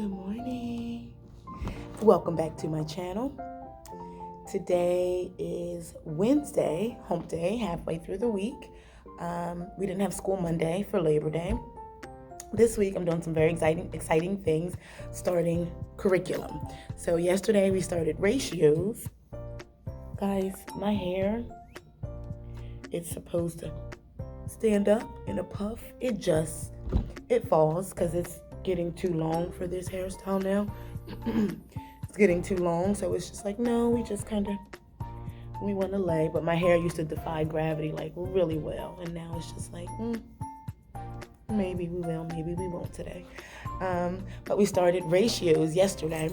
Good morning. Welcome back to my channel. Today is Wednesday, hump day, halfway through the week. We didn't have school Monday for Labor Day. This week I'm doing some very exciting things, starting curriculum. So yesterday we started ratios. Guys, my hair is supposed to stand up in a puff. It falls because it's getting too long for this hairstyle now. It's getting too long, so it's just like, no, we want to lay. But my hair used to defy gravity like really well, and now it's just like, maybe we will, maybe we won't today. But we started ratios yesterday.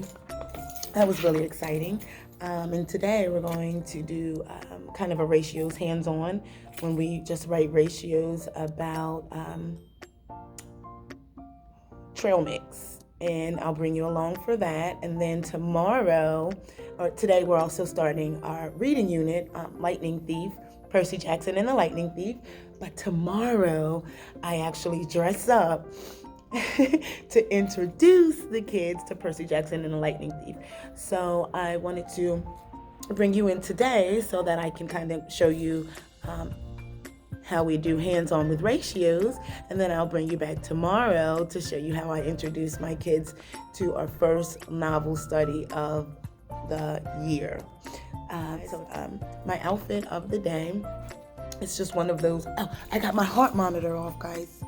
That was really exciting. And today we're going to do kind of a ratios hands-on, when we just write ratios about trail mix, and I'll bring you along for that. And then today we're also starting our reading unit, Lightning Thief, Percy Jackson and the Lightning Thief. But tomorrow I actually dress up to introduce the kids to Percy Jackson and the Lightning Thief. So I wanted to bring you in today so that I can kind of show you how we do hands-on with ratios, and then I'll bring you back tomorrow to show you how I introduce my kids to our first novel study of the year. My outfit of the day, it's just one of those, I got my heart monitor off, guys.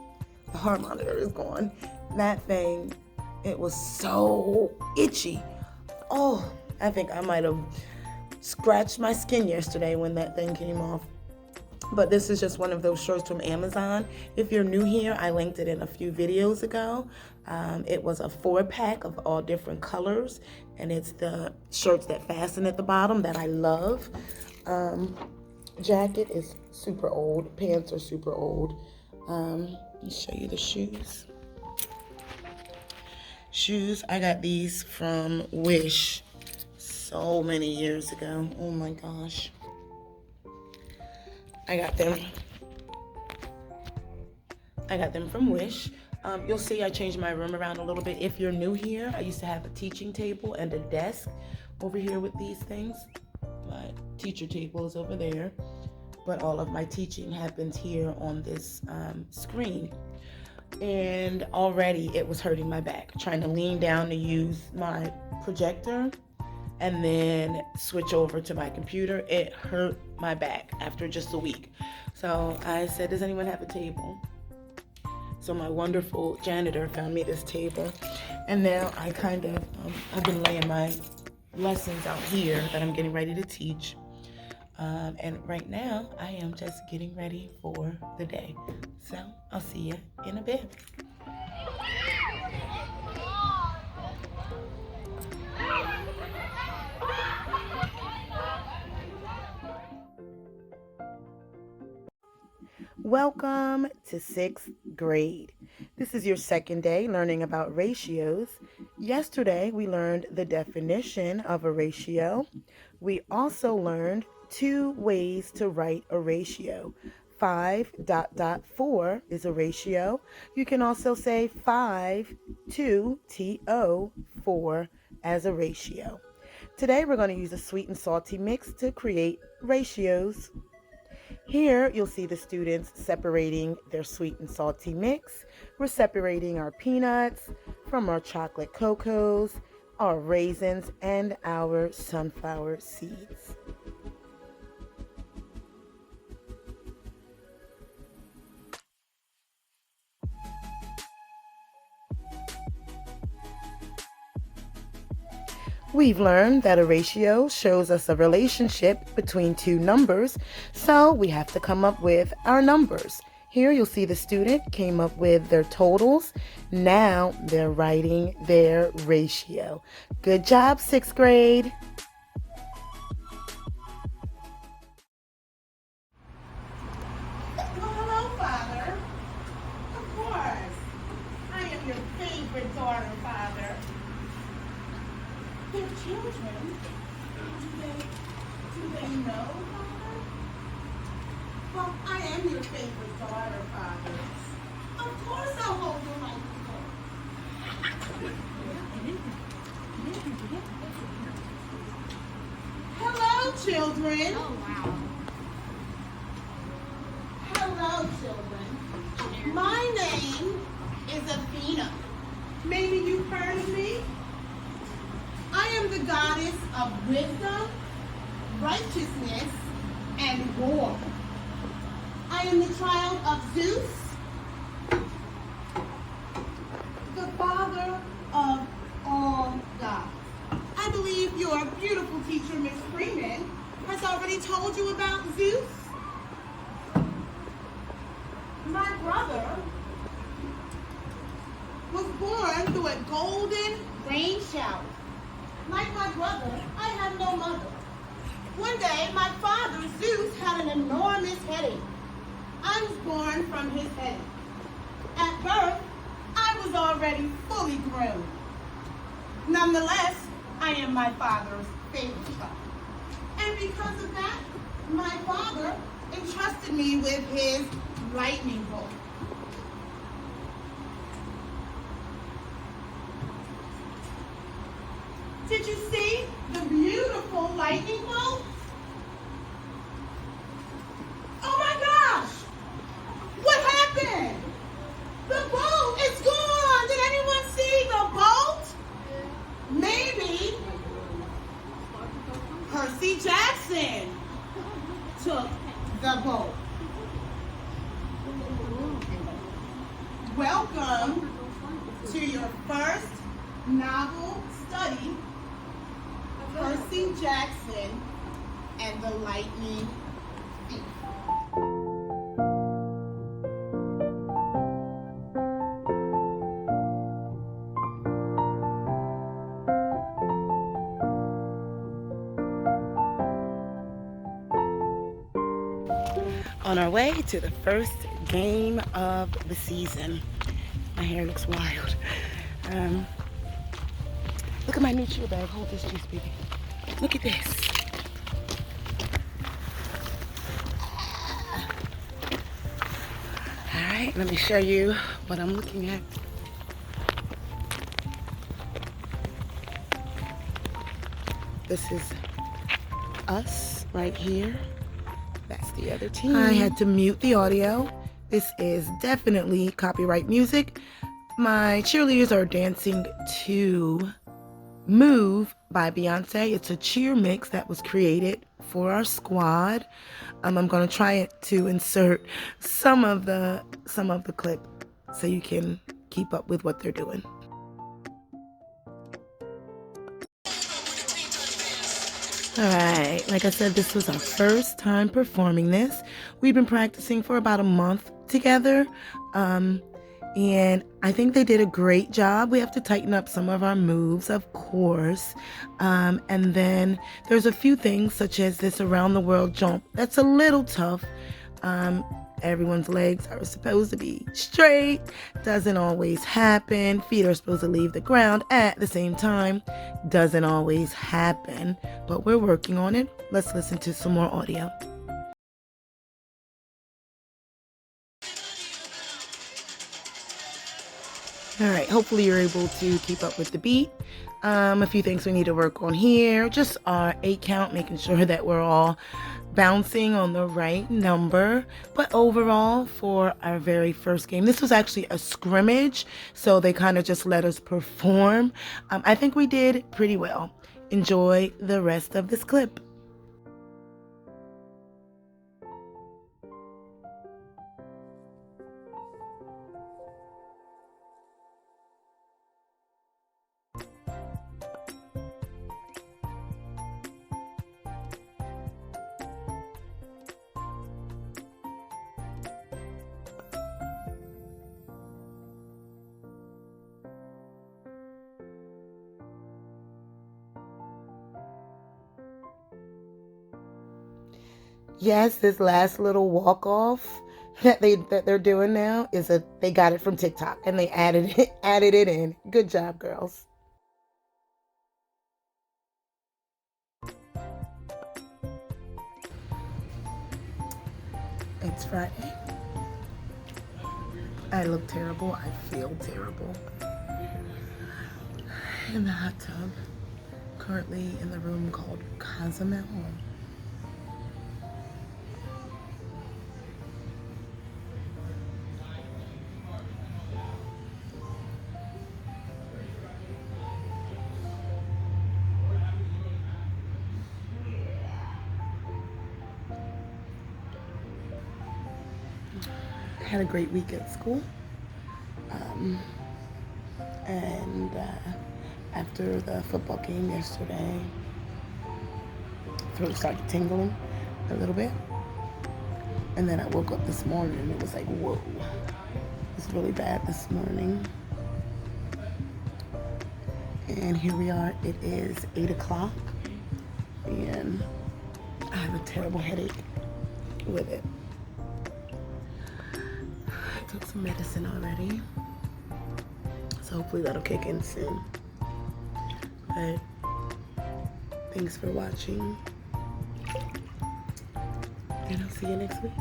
The heart monitor is gone. That thing, it was so itchy. Oh, I think I might have scratched my skin yesterday when that thing came off. But this is just one of those shirts from Amazon. If you're new here, I linked it in a few videos ago. It was a 4-pack of all different colors, and it's the shirts that fasten at the bottom that I love. Jacket is super old. Pants are super old. Let me show you the shoes. Shoes, I got these from Wish so many years ago. Oh my gosh. I got them from Wish. You'll see I changed my room around a little bit. If you're new here, I used to have a teaching table and a desk over here with these things. My teacher table is over there, but all of my teaching happens here on this screen. And already it was hurting my back, trying to lean down to use my projector and then switch over to my computer. It hurt my back after just a week. So I said, does anyone have a table? So my wonderful janitor found me this table. And now I've been laying my lessons out here that I'm getting ready to teach. And right now I am just getting ready for the day. So I'll see you in a bit. Welcome to 6th grade. This is your second day learning about ratios. Yesterday, we learned the definition of a ratio. We also learned 2 ways to write a ratio. 5.4 is a ratio. You can also say 5 to TO 4 as a ratio. Today, we're going to use a sweet and salty mix to create ratios. Here, you'll see the students separating their sweet and salty mix. We're separating our peanuts from our chocolate cocos, our raisins, and our sunflower seeds. We've learned that a ratio shows us a relationship between 2 numbers, so we have to come up with our numbers. Here you'll see the student came up with their totals. Now they're writing their ratio. Good job, 6th grade. Hello, Father. Of course. I am your favorite daughter, Father. They're children. Do they know, Father? Well, I am your favorite daughter, Father. Of course I'll hold your microphone. Hello, children. Oh, wow. Hello, children. My name is Athena. Maybe you've heard of me. I am the goddess of wisdom, righteousness, and war. I am the child of Zeus, the father of all gods. I believe your beautiful teacher, Miss Freeman, has already told you about Zeus. My brother was born through a golden rain shower. Like my brother, I have no mother. One day, my father, Zeus, had an enormous headache. I was born from his headache. At birth, I was already fully grown. Nonetheless, I am my father's favorite child. And because of that, my father entrusted me with his lightning bolt. Did you see the beautiful lightning bolt? Oh my gosh! What happened? The bolt is gone! Did anyone see the bolt? Maybe Percy Jackson took the bolt. Welcome to your first novel study, Percy Jackson and the Lightning Thief. On our way to the first game of the season. My hair looks wild. Look at my new chew bag. Hold this juice, baby. Look at this. All right, let me show you what I'm looking at. This is us right here. That's the other team. I had to mute the audio. This is definitely copyright music. My cheerleaders are dancing to Move by Beyonce. It's a cheer mix that was created for our squad. I'm going to try to insert some of the clip so you can keep up with what they're doing. All right, like I said, this was our first time performing this. We've been practicing for about a month together, and I think they did a great job. We have to tighten up some of our moves, of course, and then there's a few things such as this around the world jump that's a little tough. Everyone's legs are supposed to be straight. Doesn't always happen. Feet are supposed to leave the ground at the same time. Doesn't always happen, but we're working on it. Let's listen to some more audio. All right, hopefully you're able to keep up with the beat. A few things we need to work on here. Just our 8 count, making sure that we're all bouncing on the right number. But overall, for our very first game, this was actually a scrimmage, so they kind of just let us perform. I think we did pretty well. Enjoy the rest of this clip. Yes, this last little walk off that they're doing now they got it from TikTok and they added it in. Good job, girls. It's Friday. I look terrible. I feel terrible. in the hot tub, currently in the room called Cozumel. Had a great week at school. And after the football game yesterday, throat started tingling a little bit. And then I woke up this morning and it was like, whoa, it's really bad this morning. And here we are, it is 8 o'clock and I have a terrible headache with it. I took some medicine already, so hopefully that'll kick in soon. But thanks for watching, and I'll see you next week.